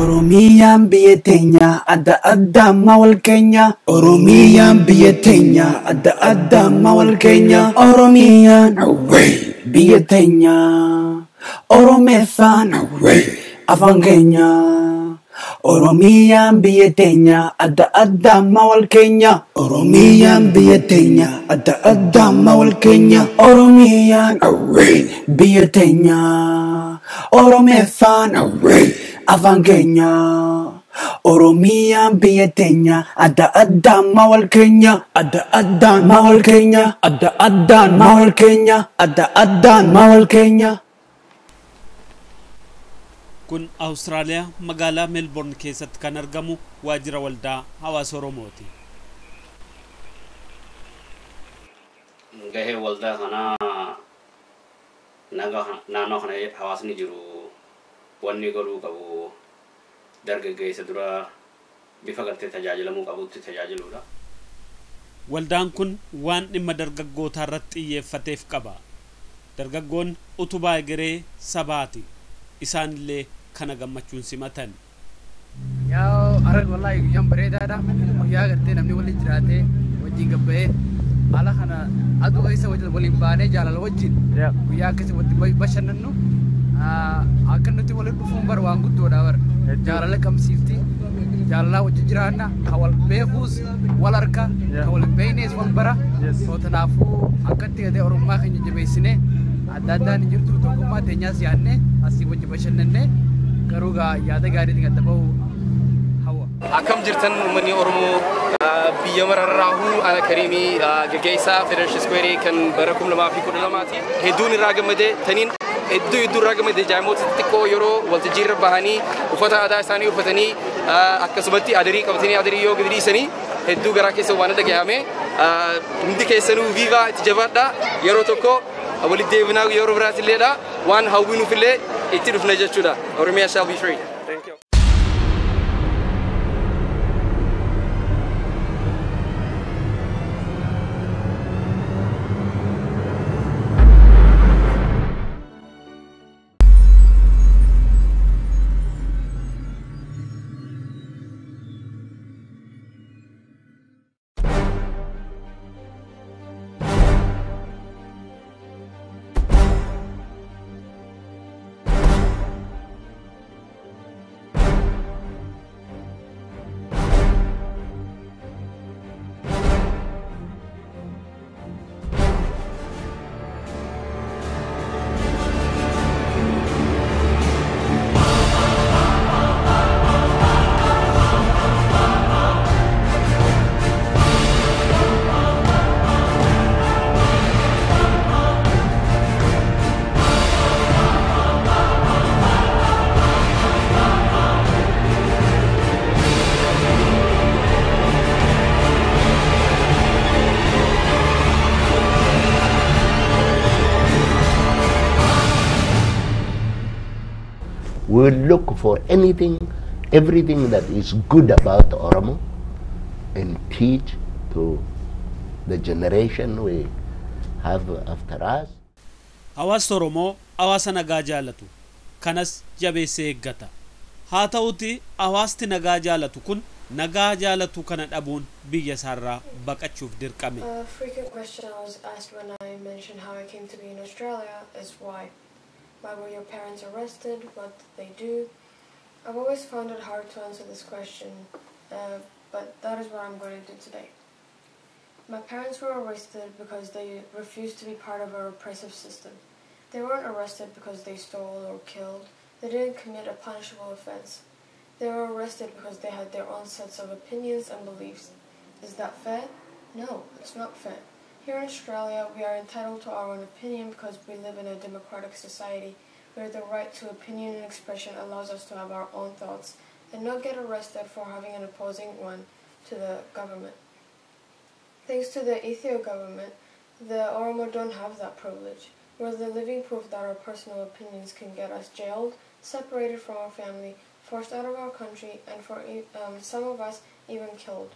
Oromiyaan biyya teenya adda addaa mawal keenya. Oromiyaan biyya teenya adda addaa mawal keenya. Oromiyaan biyya teenya Oromeeffaan afaan keenya. Oromiyaan biyya teenya adda addaa mawal keenya. Oromiyaan biyya teenya adda addaa mawal keenya. Oromiyaan biyya teenya Oromeeffaan afaan keenya. Oromiyaan biyya teenya adda addaa mawal keenya. Adda addaan mawal keenya. Adda addaan mawal keenya. Adda addaan mawal keenya. Kun Austraaliyaa magaalaa Melbourne keessatti kan argamu waajjira waldaa hawaasa Oromooti. Gahee waldaa kanaa naannoo kana hawaasni jiru wanni godhuu qabu dargaggeessa dura bifa gartee tajaajilamuu qabutti tajaajiluudha. Waldaan kun waan dhimma dargaggootaa irratti xiyyeeffateef qaba. Dargaggoon utubaa egeree sabaati. Isaan illee kana gammachuun simatan. Yaa arag wallahi guyyaan bareedaadha. Guyyaa gartee namni waliin jiraatee wajjin gabba'ee haala kana aduu keessa waliin baanee jaalala wajjin guyyaa akkasii waliin bashannannu akka nuti waliin dhufuun bar waan guddoodha bar jaalala qabsiifti jaalala wajjin jiraanna ka wal beekuus wal arka ka waliin beeynees wal bara sootanaafuu akkatti gadee oromummaa keenya jabeessinee adda addaan hin jirtu tokkummaa teenyaas yaadne asii wajjin bashannannee garuu yaada gaariitiin gadda bahu hawa. Akkam jirtan uummanni Oromoo biyya mararraahu ana Kariimii gaggeessaa Federation Square kan bara 2012ti hedduun irraa gammadee taniin hedduu irraa gammadee jaayimoota xixiqqoo yeroo waltajjii irra bahanii uffata aadaa isaanii uffatanii akkasumatti adarii qabatanii adarii yoo gidiriisanii hedduu garaa keessa waan dhagahame hundi keessanuu viivaa itti jabaadha yeroo tokko walitti deebinaa yeroo biraatti illeedha waan hawwinuuf illee itti dhufna jechuudha. Oromiyaa shall be free. Thank you. We will look for everything that is good about Oromo and teach to the generation we have after us. Hawaasa Oromoo hawaasa nagaa jaalatu kanas jabeessee eeggata. Haa ta'uti hawaasti nagaa jaalatu kun nagaa jaalatu kana dhabuun biyya isaarraa baqachuuf dirqame. A frequent question I was asked when I mentioned how I came to be in Australia is why. Why were your parents arrested? What did they do? I've always found it hard to answer this question, but that is what I'm going to do today. My parents were arrested because they refused to be part of a repressive system. They weren't arrested because they stole or killed. They didn't commit a punishable offense. They were arrested because they had their own sets of opinions and beliefs. Is that fair? No, it's not fair. Here in Australia, we are entitled to our own opinion because we live in a democratic society where the right to opinion and expression allows us to have our own thoughts and not get arrested for having an opposing one to the government. Thanks to the Ethiopia government, the Oromo don't have that privilege. We're the living proof that our personal opinions can get us jailed, separated from our family, forced out of our country, and for some of us, even killed.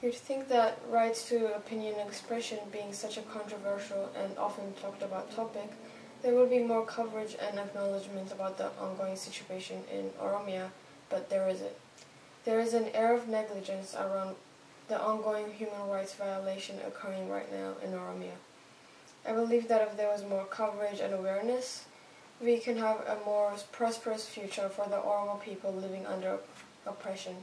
You'd think that rights to opinion and expression being such a controversial and often talked about topic, There would be more coverage and acknowledgement about the ongoing situation in Oromia, but there isn't. There is an air of negligence around the ongoing human rights violation occurring right now in Oromia. I believe that if there was more coverage and awareness, we can have a more prosperous future for the Oromo people living under oppression.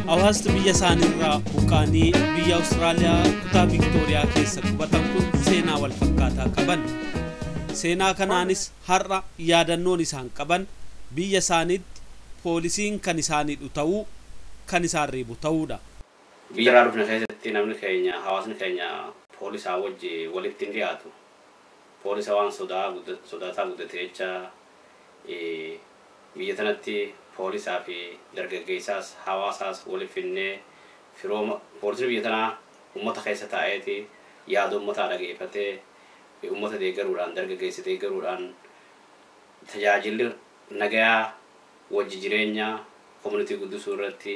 Hawaasni biyya isaaniirraa buqqaanii biyya Awustiraaliyaa kutaa Viktooriyaa keessa qubatan kun seenaa wal fakkaataa qaban. Seenaa kanaanis har'a yaadannoon isaan qaban biyya isaaniitti poolisiin kan isaanii ta'uu kan isaan reebu ta'uudha. Biyya irraa dhufne keessatti namni keenya hawaasni keenya poolisaa wajji walitti hin dhiyaatu. Poolisa waan sodaataa guddate jecha biyya tanatti poolisaa fi dargaggeessaas hawaasaas waliif finnee firooma poolisni biyya tanaa uummata keessa taa'eeti yaada uummataa dhageeffatee uummata deeggaruudhaan dargaggeessa deeggaruudhaan tajaajilli nagayaa wajji jireenyaa komunitii guddisuu irratti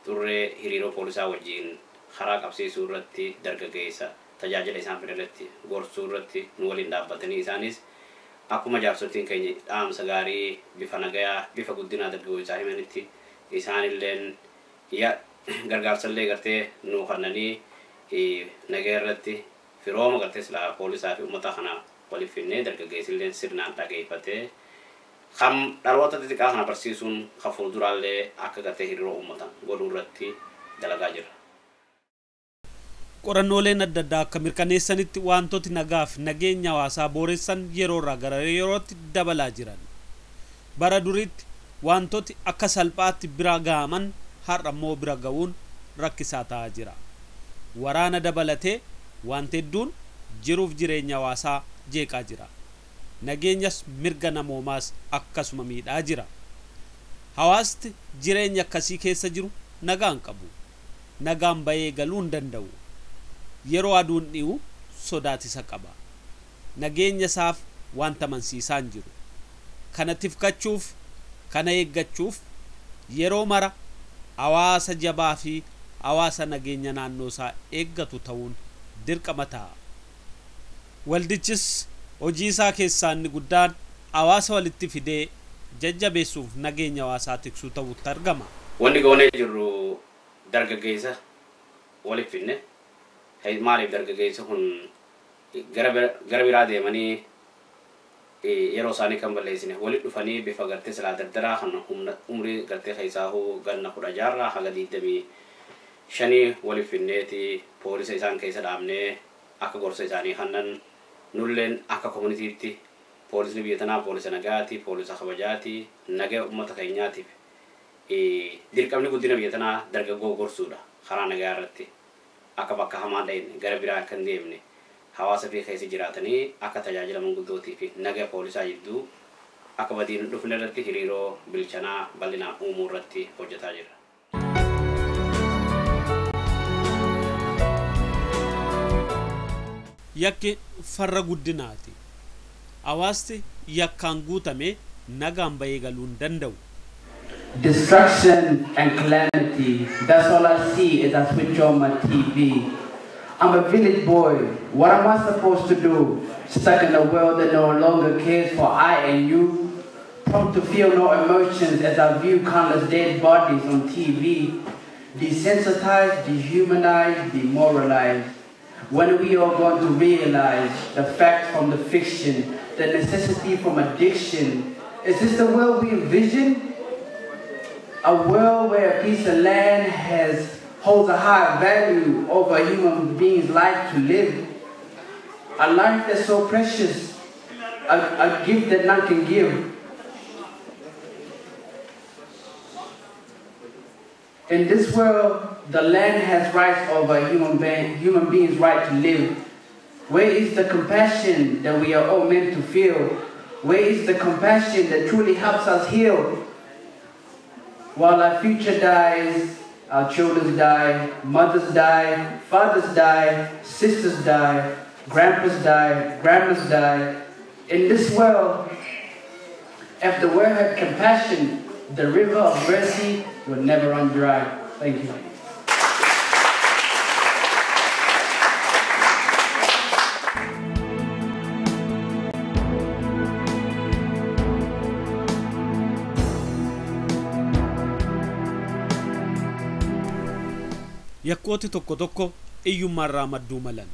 turree hiriiroo poolisaa wajjiin karaa qabsiisuu irratti dargaggeessa tajaajila isaan fedhirratti gorsuu irratti nu waliin dhaabbatanii isaanis akkuma jaarsotiin keenya dhaamsa gaarii bifa nagayaa bifa guddinaa dargaggoota himanitti isaanilleen gargaarsallee gartee nu kannanii nagaa irratti firooma gartee silaa poolisaa fi uummata kana waliif finnee dargaggeessilleen sirnaan dhageeffatee kam dhaloota xixiqqaa kana barsiisuun kan fuulduraallee akka gartee hiriiroo uummata godhuu irratti dalagaa jira. Qorannooleen adda addaa akka mirkaneessanitti wantooti nagaaf nageenya hawaasaa booressan yeroorraa gara yerootti dabalaa jiran. Bara duriitti wantooti akka salphaatti bira ga'aman har'a immoo bira ga'uun rakkisaa ta'aa jira. Waraana dabalatee wanti hedduun jiruuf jireenya hawaasaa jeeqaa jira. Nageenyas mirga namoomaas akkasuma miidhaa jira. Hawaasti jireenya akkasii keessa jiru nagaan qabu. Nagaan bahee galuu hin danda'u. Yeroo aduun dhi'u sodaatisa qaba. Nageenya isaaf wanta mansiisaan jiru. Kana tifkachuuf, kana eeggachuuf yeroo mara hawaasa jabaa fi hawaasa nageenya naannoo isaa eeggatu ta'uun dirqama ta'a. Waldichis hojii isaa keessaa inni guddaan hawaasa walitti fidee jajjabeessuuf nageenya hawaasaa tiksuu ta'utti argama. Wanni goonee jirru dargaggeessa waliif finne maaliif dargaggeessa kun gara biraa deemanii yeroo isaanii kan balleessine walitti dhufanii bifa gartee silaa dardaraa kan umrii gartee keessaa ganna 16 haga 25 waliif finneeti poolisa isaan keessa dhaabnee akka gorsa isaanii kannan nulleen akka komunitiitti poolisni biyya tanaa poolisa nagaati poolisa kabajaati nagaa uummata keenyaatiif dirqamni guddina biyya tanaa dargaggoo gorsuudha karaa nagaa irratti. Akka bakka hamaan dha'in gara biraa akka hin deemne hawaasa fi keessa jiraatanii akka tajaajila manguddootii fi nagaa poolisaa jidduu akka badiin dhufne irratti hiriiroo bilchanaa bal'inaa uumuu irratti hojjetaa jira. Yakki farra guddinaati. Hawaasti yakkaan guutame nagaan bahee galuu hin danda'u. Destruction and calamity. That's all I see as I switch on my TV. I'm a village boy. What am I supposed to do? Stuck in a world that no longer cares for I and you. Prompt to feel no emotions as I view countless dead bodies on TV. Desensitized, dehumanized, demoralized. When are we all going to realize the fact from the fiction, the necessity from addiction? Is this the world we envision? A world where a piece of land holds a high value over a human being's life to live. A life that's so precious, a gift that none can give. In this world, the land has rights over a human being's right to live. Where is the compassion that we are all meant to feel? Where is the compassion that truly helps us heal? While our future dies, our children die, mothers die, fathers die, sisters die, grandpas die, grandmas die. In this world, if the world had compassion, the river of mercy would never run dry. Thank you. yakkooti tokko tokko iyyummaarraa madduu malan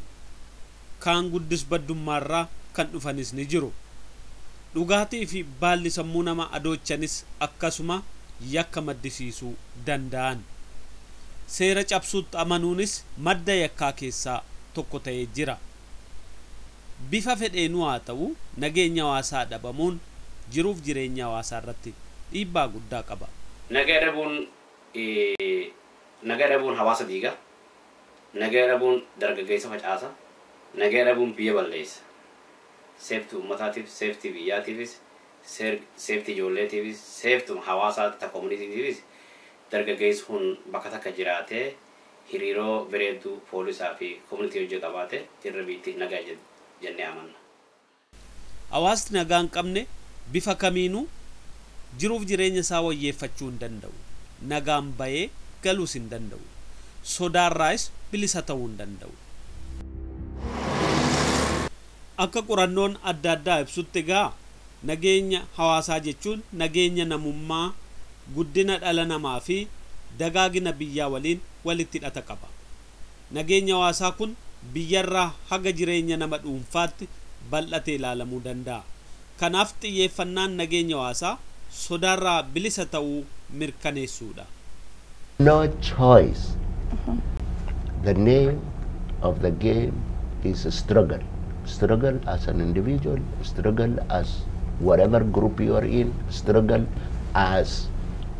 kaan guddis baddummaarraa kan dhufanis ni jiru dhugaatii fi baalli sammuu nama adoochanis akkasuma yakka maddisiisuu danda'an seera cabsuutti amanuunis madda yakkaa keessaa tokko ta'ee jira bifa fedheenuu haa ta'u nageenya hawaasaa dhabamuun jiruuf jireenya hawaasaa irratti dhiibbaa guddaa qaba. Nagaa dhabuun hawaasa diiga, nagaa dhabuun dargaggeessa facaasa, nagaa dhabuun biyya balleessa. Seeftii uummataatiif, seeftii biyyaatiifis, seeftii ijoolleetiifis, seeftii hawaasaatti ta koominiitiifis dargaggeessi kun bakka takka jiraatee hiriiroo bareedduu poolisaa fi koominiitii hojii qabaate jirra biitti nagaa jennee amanna. Hawaasni nagaa hin qabne bifa kamiinuu jiruuf jireenya isaa wayyeeffachuu hin danda'u. Nagaan bayee galuus hin danda'u. Sodaarraas bilisa ta'uu hin danda'u. Akka qorannoon adda addaa ibsutti egaa nageenya hawaasaa jechuun nageenya namummaa guddina dhala namaa fi dagaagina biyyaa waliin walitti hidhata qaba. Nageenya hawaasaa kun biyyarraa haga jireenya nama dhuunfaatti bal'atee ilaalamuu danda'a. Kanaaf xiyyeeffannaan nageenya hawaasaa sodaarraa bilisa ta'uu mirkaneessuudha. No choice. The name of the game is a struggle. Struggle as an individual, struggle as whatever group you are in, struggle as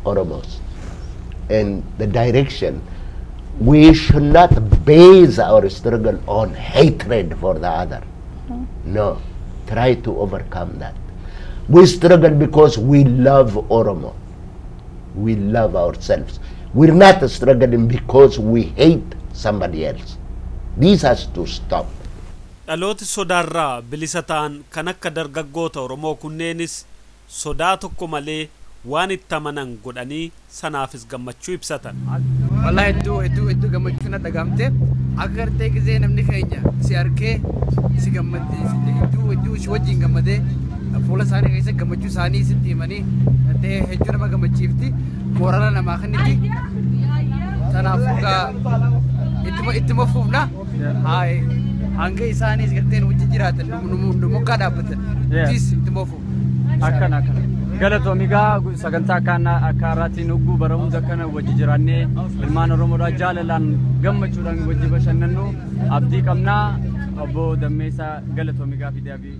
Oromos. And the direction, we should not base our struggle on hatred for the other. No, try to overcome that. We struggle because we love Oromo. We love ourselves. We're not struggling because we hate somebody else. This has to stop. Dhalooti sodaarraa bilisa ta'an kan akka dargaggoota Oromoo kunneenis sodaa tokko malee waan itti amanan godhanii sanaafis gammachuu ibsatan. Wallahi hedduu gammachuu na dhagaamte akka gartee gisee namni keenya si arkee si gammadee hedduu si wajjin gammadee fuula isaanii keessa gammachuu isaanii sitti himanii ta'ee hedduu nama gammachiifti koorala namaa kannitti tanaafuu ittuma fuufna hanga isaaniis gartee nu wajjin jiraatan nu mokkaa dhaabbatan tis ittuma fuuf. Akkana galatoomigaa sagantaa kana akka irraatiin ugguu bara hunda kana wajji jiraannee ilmaan Oromoodhaa jaalalaan gammachuudhaan wajji bashannannu abdii qabnaa. Obbo Dammeessaa galatoomigaa fi deebii.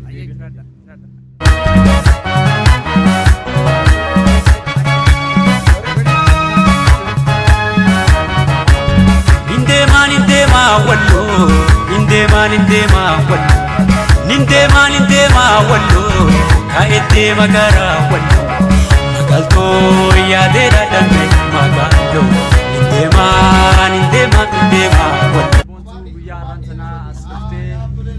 Nindema wallo, nindema wallo, kaete magara wallo, magalto yaadera danne magalto, nindema wallo.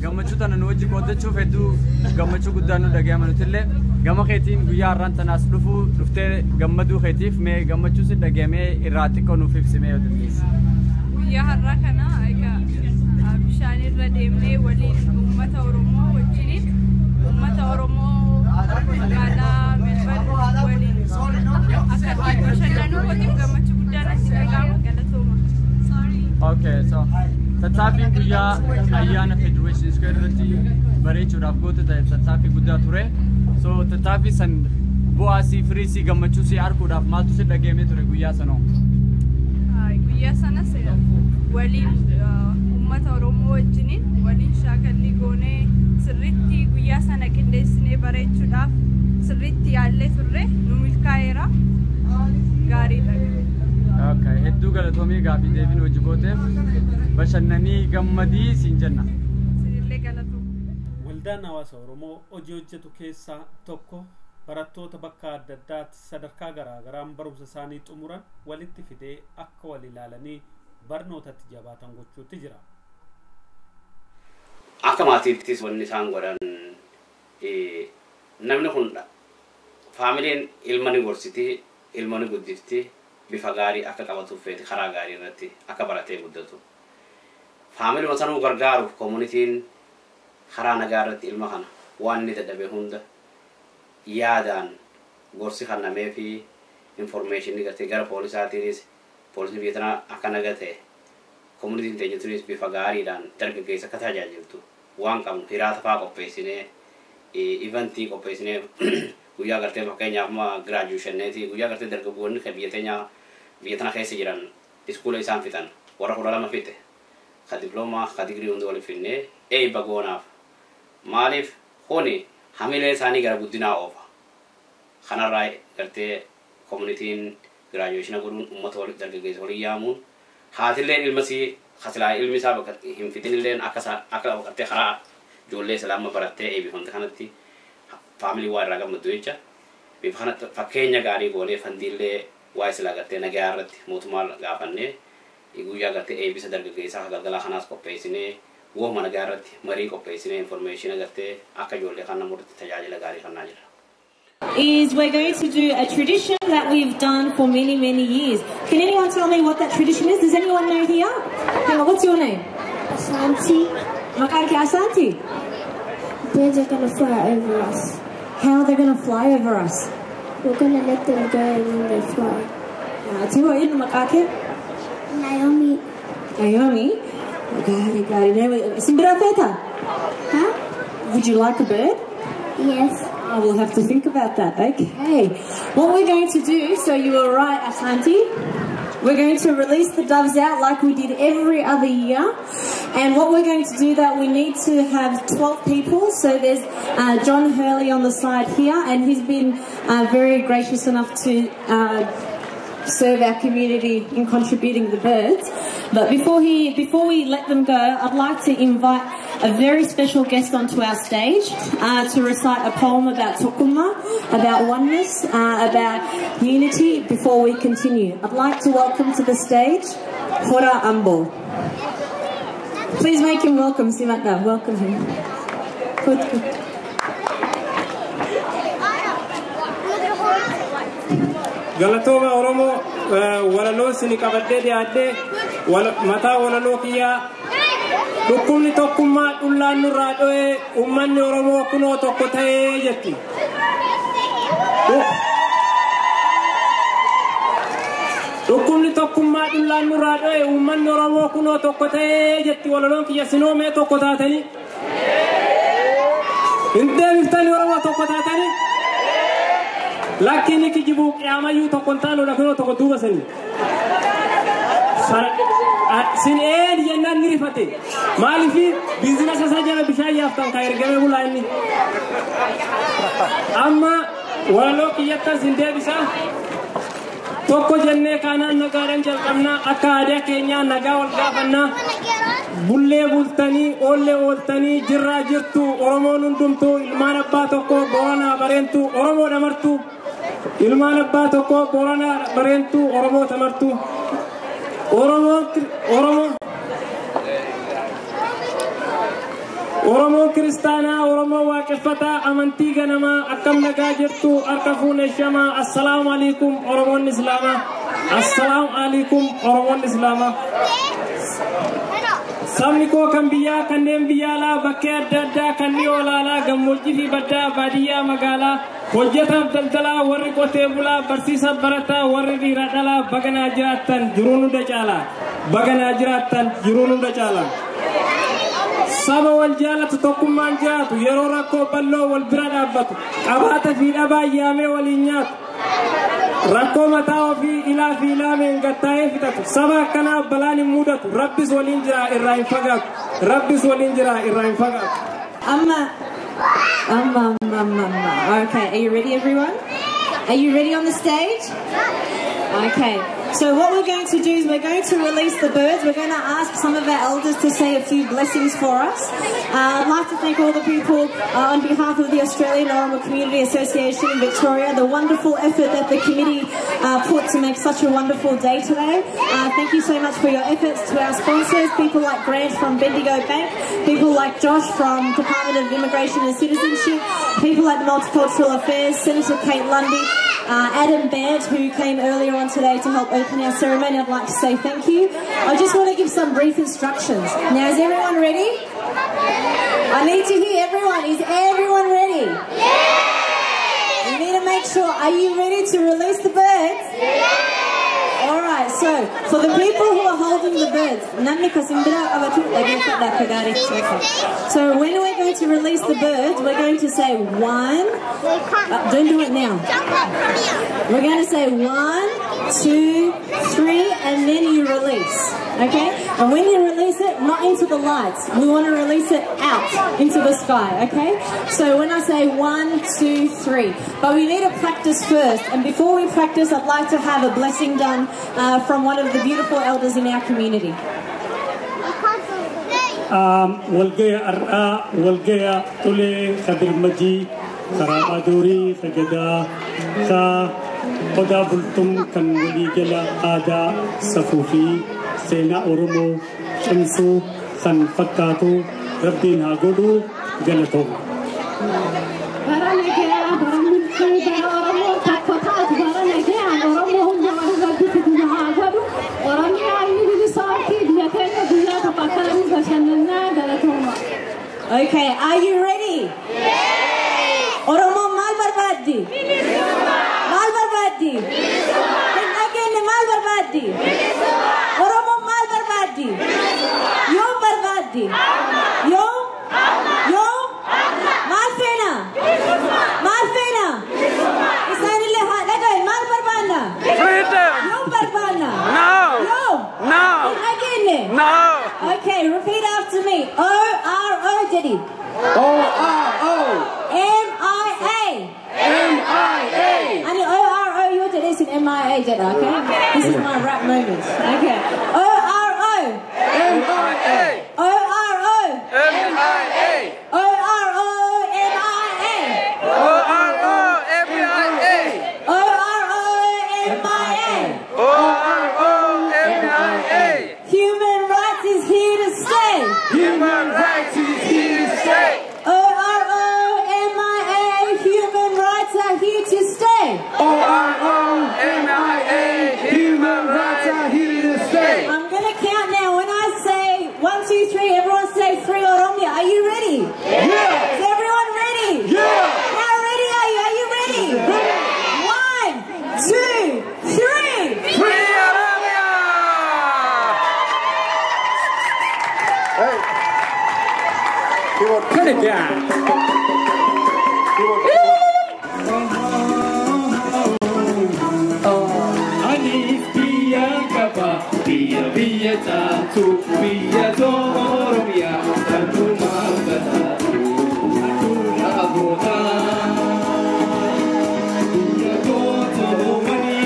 Gammachuu tana nu wajji qoodachuuf hedduu gammachuu guddaa nu dhaga'amanutillee gama keetiin guyyaa har'aan tanaas dhuftee gammaduu keetiif mee gammachuu si dhaga'amee irraa xiqqoo nuuf ibsimee yoo dandeesse. Guyyaa har'aa kana egaa bishaan irra deemnee waliin uummata Oromoo wajjiniin uummata Oromoo magaalaa Melbourne waliin akka bashannanuu waliin gammachuu guddaa natti dhaga'ama galatooma. Okay, so tattaafiin guyyaa ayyaana Federation Square irratti bareechuudhaaf goote ta'e tattaaffii guddaa ture. So tattaaffii san bu'aa si firii si gammachuu si arguudhaaf maaltu si dhaga'amee ture guyyaa sanoo? Guyyaa sanas waliin uummata Oromoo wajjiniin waliin shaakallii goonee sirriitti guyyaa sana qindeessinee bareechuudhaaf sirriitti yaallee turre nu milkaa'eera gaariidha. Okay, hedduu galatoomii gaafii deebiin hojii gooteef bashannanii gammadii siin jenna. Sinillee galatoomii. Waldaan hawaasa Oromoo hojii hojjetu keessaa tokko barattoota bakka adda addaatti sadarkaa garaagaraan barumsa isaanii xumuran walitti fidee akka wal ilaalanii barnootatti jabaatan gochuutti jira. Akka maatiittis wanni isaan godhan namni kun faamiliin ilma ni gorsiti, ilma ni guddifti. Bifa gaarii akka qabatuuf feeti karaa gaarii irratti akka baratee guddatu. Faamilii sanuu gargaaruuf koominitiin karaa nagaa irratti ilma kana waan inni dadhabe hunda yaadaan gorsi kannamee fi informeeshinii gartee gara poolisaatiinis poolisni biyya tanaa akka nagaa ta'e community teenya tunis bifa gaariidhaan dargaggeessa akka tajaajiltu waan qabnu hiraata fa'aa qopheessinee eventii qopheessinee guyyaa gartee fakkeenyaaf graduationeeti guyyaa gartee dargaggoonni kan biyya tana keessa jiran iskuula isaan fixan warra 12 fixe ka diploomaa ka digrii hundi waliif finnee eebba goonaaf maaliif kuni hamilee isaanii gara guddinaa oofa kanarraa gartee communitiin graduation godhuun uummata waliif dargaggeessa walii yaamuun haatilleen ilmasii kasilaa ilmi isaa bakka hin fixinilleen akka gartee karaa ijoollee islaama barattee eebbifamte kanatti faamilii waa irraa gammaddu jecha bifa kanatti fakkeenya gaarii goonee fandiillee waa islaa gartee nagaa irratti mootummaa gaafannee guyyaa gartee eebbisa dargaggeessaa galgalaa kanaas qopheessinee wooma nagaa irratti marii qopheessinee information gartee akka ijoollee kan namoota tajaajila gaarii kannaa jira. Is we're going to do a tradition that we've done for many, many years. Can anyone tell me what that tradition is? Does anyone know here? Hang on, what's your name? Asante. Makarki Asante. Birds are going to fly over us. How are they going to fly over us? We're going to let them go and then they fly. Tiwa yun Makarki? Naomi. Naomi? Simbira Feta? Huh? Would you like a bird? Yes. Oh, we'll have to think about that. Okay. What we're going to do, so you were right, Asante. We're going to release the doves out like we did every other year. And what we're going to do that we need to have 12 people. So there's John Hurley on the side here, and he's been very gracious enough to serve our community in contributing the birds. But before we let them go, I'd like to invite a very special guest onto our stage to recite a poem about Tokuma, about oneness, about unity before we continue. I'd like to welcome to the stage Hora Ambo. Please make him welcome, Simata. Welcome him. Good. Galatoma Oromo walalo sini kabadde diadde mata walalo kiya dukumni tokkumma dullan nurra doe ummanni Oromo kuno tokko ta'e jetti dukumni tokkumma dullan nurra doe ummanni Oromo kuno tokko ta'e jetti walalo kiya sinome tokko taatani inde miftani Oromo tokko taatani lakini kijibu qiyama yu to kontano la kono to duba sani sin ed yennan nirifate malifi business sajana bishay yaftan kayr game bulani amma walo kiyata sinde bisa tokko jenne kana nagaran jalqamna akka ade Keenya naga wal gafanna bulle bultani olle oltani jirra jirtu Oromo nundumtu ilman abba tokko borana barentu Oromo damartu ilman abba tokko borana barentu Oromo tamartu Oromo Kristana Oromo waqifata amanti ganama akkam nagaa jirtu arkafun shama assalamu alaikum Oromo Islama assalamu alaikum Oromo Islama sabni ko kan biya kanneen biyyala bakkee adda addaa kanneen olaanaa gammoojjii fi baddaa baadiyyaa magaalaa hojjetaaf daldalaa warri qotee bulaa barsiisa barataa warri dhiira dhalaa baganaa jiraattan jiruun hunda caalaa baganaa jiraattan jiruun hunda caalaa saba wal jaalatu tokkummaan jiraatu yeroo rakkoo balloo wal bira dhaabbatu qabaata fi dhabaa yaamee waliin nyaatu rakkoo mataa ofii ilaa fi ilaameen gattaa'ee fixatu saba akkanaa balaan hin mudatu rabbis waliin jira irraa hin fagaatu rabbis waliin jira irraa hin fagaatu Okay, are you ready everyone? Are you ready on the stage? Okay, so what we're going to do is we're going to release the birds. We're going to ask some of our elders to say a few blessings for us. I'd like to thank all the people on behalf of the Australian Oromo Community Association in Victoria, the wonderful effort that the committee put to make such a wonderful day today. Thank you so much for your efforts. To our sponsors, people like Grant from Bendigo Bank, people like Josh from Department of Immigration and Citizenship, people like Multicultural Affairs, Senator Kate Lundy, Adam Baird, who came earlier on today to help open our ceremony. I'd like to say thank you. I just want to give some brief instructions. Now, is everyone ready? I need to hear everyone. Is everyone ready? Yeah! You need to make sure. Are you ready to release the birds? Yeah! All right. So, for the people who are holding the birds, so when we're going to release the birds, we're going to say 1. Don't do it now. We're going to say 1, 2, 3, and then you release. Okay? And when you release it, not into the lights. We want to release it out into the sky. Okay? So when I say 1, 2, 3. But we need to practice first. And before we practice, I'd like to have a blessing done from one of the beautiful elders in our community. والجيا تولي خدر مجي خراب دوري سجدا سا خدا بلتم كان ولي جلا آدا صفوفي سينا أورمو شمسو سن فكاتو ربين هاغودو جلتو Okay, are you ready? Oromo mal barbadi. Mal barbadi. Nageenya mal barbadi. Oromo mal barbadi. Yo barbadi. Yo mal fena. Mal fena. Isani le ha lagay mal barbana. Freedom. Yo barbana. No. Yo. No. Nageenya. No. Okay, repeat after me. O-R-O, Daddy. O-R-O. M-I-A. M-I-A. And O-R-O, you're Daddy, it's in M-I-A, Daddy, okay? This is my rap moment. Okay. O-R-O. M-I-A. O-R-O. M-I-A. O-R-O, M-I-A. O-R-O, M-I-A. O-R-O, M-I-A. O-R-O, M-I-A. Human rights is here to stay. Human rights is here to stay. O-R-O-M-I-A, human rights are here to stay. O-R-O-M-I-A, human rights are here to stay. I'm going to count now. When I say 1, 2, 3, everyone say free Oromo. Are you ready? Yeah. Is everyone ready? Yeah. How ready are you? Are you ready? Ready. 1, 2, 3. Free Oromo! Hey. He will put it down. Alif biya kaba biya biya tatu biya doromia tatu mabata aku rabota biya goto mani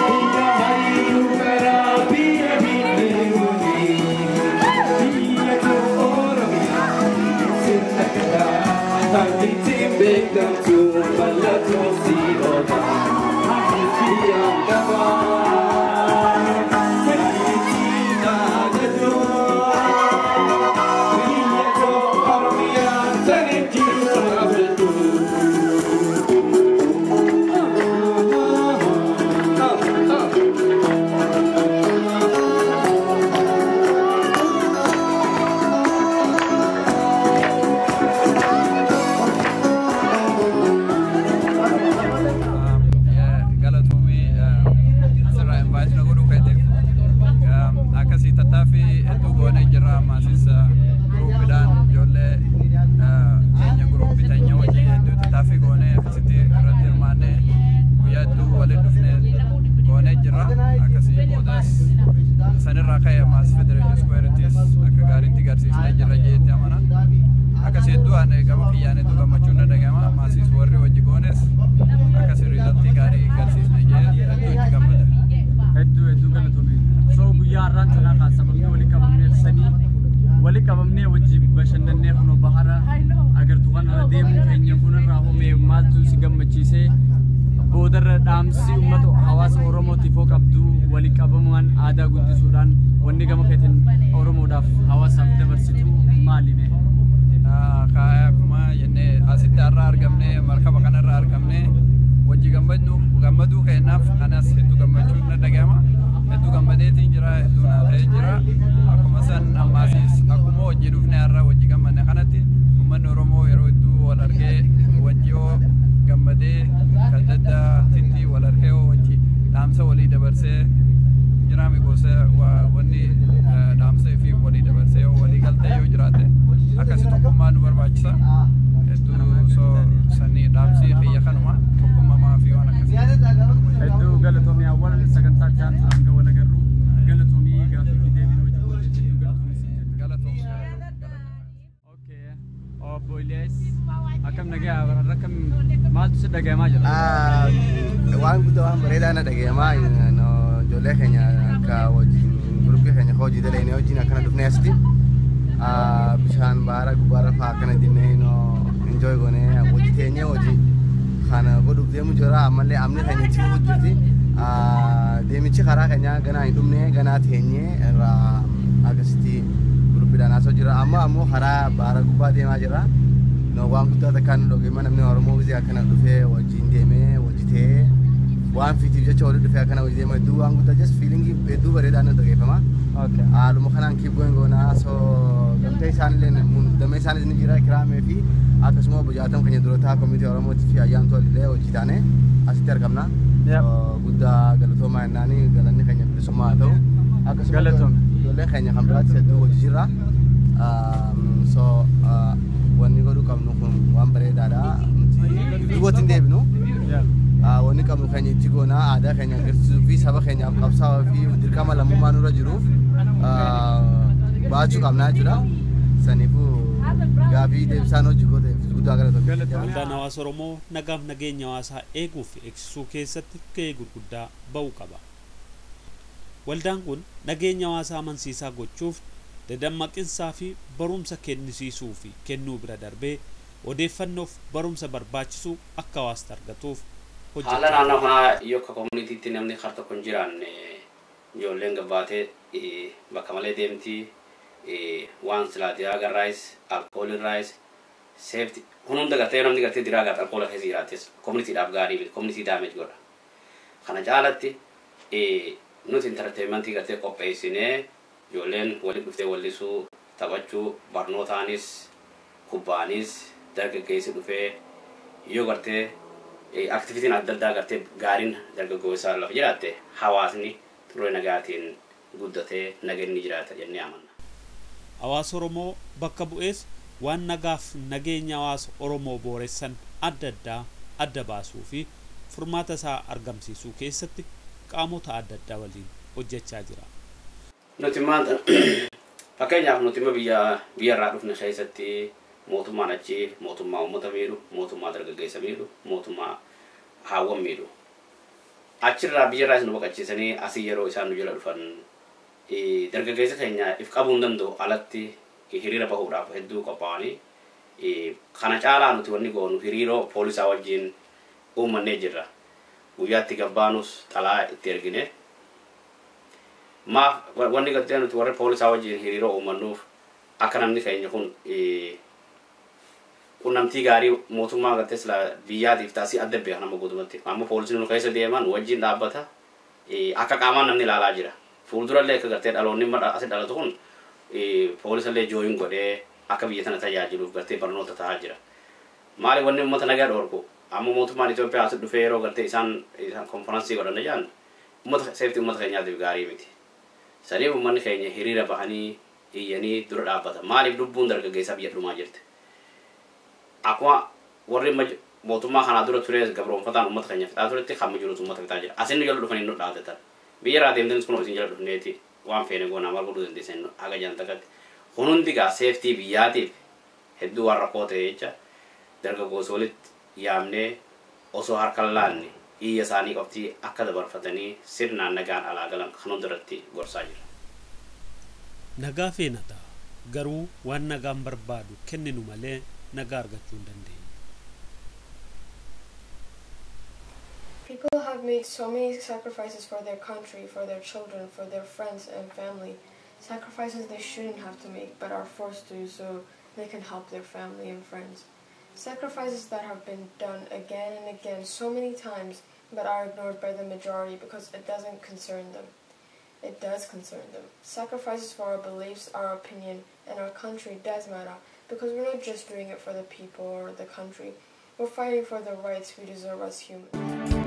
biya hayu kara biya biduni biya doromia sinakada tadi timbek dan tu balatu sirota biya kaba dhaamsi uummata hawaasa Oromootiif qabdu waliin qabamuun aadaa guddisuudhaan wanni gama keetiin Oromoodhaaf hawaasaaf dabarsitu maalime? Akkuma jennee asitti har'a argamne markaba kanarra argamne wajji gammaduu keenyaaf anas hedduu gammachuun na dhagahama. Hedduu gammadeetiin jira, hedduu naatee jira. Akkuma san ammaasis akkuma wajji dhufne har'a wajji gammanne kanatti uummanni Oromoo yeroo hedduu wal argee wajji gammadee kan dadda titti wal argee wajji dhaamsa walii dabarsee jiraami gosa wanni dhaamsee fi walii dabarsee walii galtee yoo jiraate akkasi tokkummaa nu barbaachisa hedduu soo sanii dhaamsii xiyya kanuma tokkummaa fi waan akkasii hedduu galatoomii awwal sagantaa kan hanga wal agarru galatoomii gaafii fi deebiin hojii hojjetu galatoomii okay boiles akam nagaa rakam maaltu si dhagayamaa jira waan guddaa waan bareedaa na dhagayamaa no ijoollee keenya akka wajjin guruppii keenya ka hojii dalaynee wajjin akkana dhufnee asitti bishaan baara gubbaarra fa'aa akkana dinnee no enjoy goonee hojii teenyee hojii kana godhuuf deemu jira ammallee amni keenya itti hojjetti deemichi karaa keenya ganaa hin dhumne ganaa teenyee irraa akkasitti guruppiidhaan haasoo jira amma ammoo karaa baara gubbaa deemaa jira no waan guddaa takkaan dhogima namni Oromoo wisee akkana dhufee wajjin deemee hojjetee waan fiitiif jecha walitti dhufee akkana hojii deema hedduu waan guddaa just feelingii hedduu bareedaan nu dhageeffama haaluma kanaan keep going goonaa so gamtee isaanillee damee isaanis ni jira kiraamee fi akkasuma bujaatam keenya durotaa komitii Oromootii fi ayyaantu walillee hojii taane asitti argamna guddaa galatoomaa jennaanii galanni keenya bilisummaa haa ta'u akkasuma ijoolleen keenya kan biraatti hedduu hojii jirra so wanni godhu qabnu kun waan bareedaadha nuti duubatti hin deebinu wanni qabnu keenya itti goonaa aadaa keenya agarsiisuu fi saba keenyaaf qabsaa'uu fi dirqama lammummaa nurra jiruuf baachuu qabnaa jechuudha saniifuu gaafii deebisaan hojii goote guddaa galatoomii waldaan hawaasa Oromoo nagaaf nageenya hawaasaa eeguu fi eegsisuu keessatti gahee gurguddaa ba'uu qaba. Waldaan kun nageenya hawaasaa amansiisaa gochuuf dadammaqiinsaa fi barumsa kennisiisuu fi kennuu bira darbee odeeffannoof barumsa barbaachisu akka hawaasni argatuuf hojjechaa haala naannoo kanaa yoo akka koominiitiitti namni harka tokko hin jiraanne ijoolleen gabbaatee bakka malee deemtii waan silaatiyaa agarraayis alkoolirraayis seefti kun hunda gartee namni gartee diraa gartee alkoola keessa jiraates koominiitiidhaaf gaarii miti koominiitii daameej godha kana caalatti nuti intarteementii gartee qopheessinee ijoolleen walitti dhuftee wallisuu taphachuu barnootaanis kubbaanis dargaggeessi dhufee yoo gartee aktivitiin adda addaa gartee gaariin dargaggoosaa lafa jiraatte hawaasni turee nagaatiin guddatee nageenni jiraata jennee amanna. Hawaasa Oromoo bakka bu'ees waan nagaaf nageenya hawaasa Oromoo booressan adda addaa adda baasuu fi furmaata isaa argamsiisuu keessatti qaamota adda addaa waliin hojjechaa jira. Nuti maanta fakkeenyaaf nuti biyyarraa dhufne keessatti mootummaan achi mootummaa uummata miidhu mootummaa dargaggeessa miidhu mootummaa haawwan miidhu achirraa biyyarraas nu baqachiisanii asii yeroo isaan nu jala dhufan dargaggeessa keenya if qabuu hin danda'u alatti hiriira bahuudhaaf hedduu qophaa'anii kana caalaa nuti wanni goonu hiriiroo poolisaa wajjin uumannee jirra guyyaatti gabbaanus xalaa itti ergine maaf wanni gartee nuti warra poolisaa wajjin hiriiroo uumannuuf akka namni keenya kun qunnamtii gaarii mootummaa gartee sila biyyaatiif taasii adda beekan nama guutumatti amma poolisiin nu keessa deeman wajjin dhaabbata akka qaamaan namni ilaalaa jira fuuldurallee akka gartee dhaloonni asi dhalatu kun poolisallee jooyin godhee akka biyya tana tajaajiluuf gartee barnoota ta'aa jira maali wanni uummata nagaa dhorku amma mootummaan Itoophiyaa as dhufee yeroo gartee isaan konferansii godhanne jaan uummata seeftii uummata keenyaatiif gaarii miti saniif uummanni keenya hiriira bahanii iyyanii dura dhaabbata maaliif lubbuun dargaggeessaa biyya dhumaa jirti akkuma warri mootummaa kanaa dura ture gabroonfataan uummata keenya fixaa turetti hamma jirutu uummata fixaa jira asinni jala dhufanii nu dhaatatan biyya irraa deemtanis kun isin jala dhufneeti waan feene goonaa maal godhuu dandeessan haga jiran takkatti kun hundi gaa seeftii biyyaatiif hedduu waan rakkoo ta'e jecha dargaggoota walitti yaamnee osoo harkaan laanne iyya isaanii qoftii akka dabarfatanii sirnaan nagaan alaa galan kan hundarratti gorsaa jira. Nagaa feenata garuu waan nagaan barbaadu kenninu malee nagaa argachuu hin dandeenye. People have made so many sacrifices for their country, for their children, for their friends and family. Sacrifices they shouldn't have to make but are forced to so they can help their family and friends. Sacrifices that have been done again and again so many times but are ignored by the majority because it doesn't concern them. It does concern them. Sacrifices for our beliefs, our opinion, and our country does matter because we're not just doing it for the people or the country. We're fighting for the rights we deserve as humans.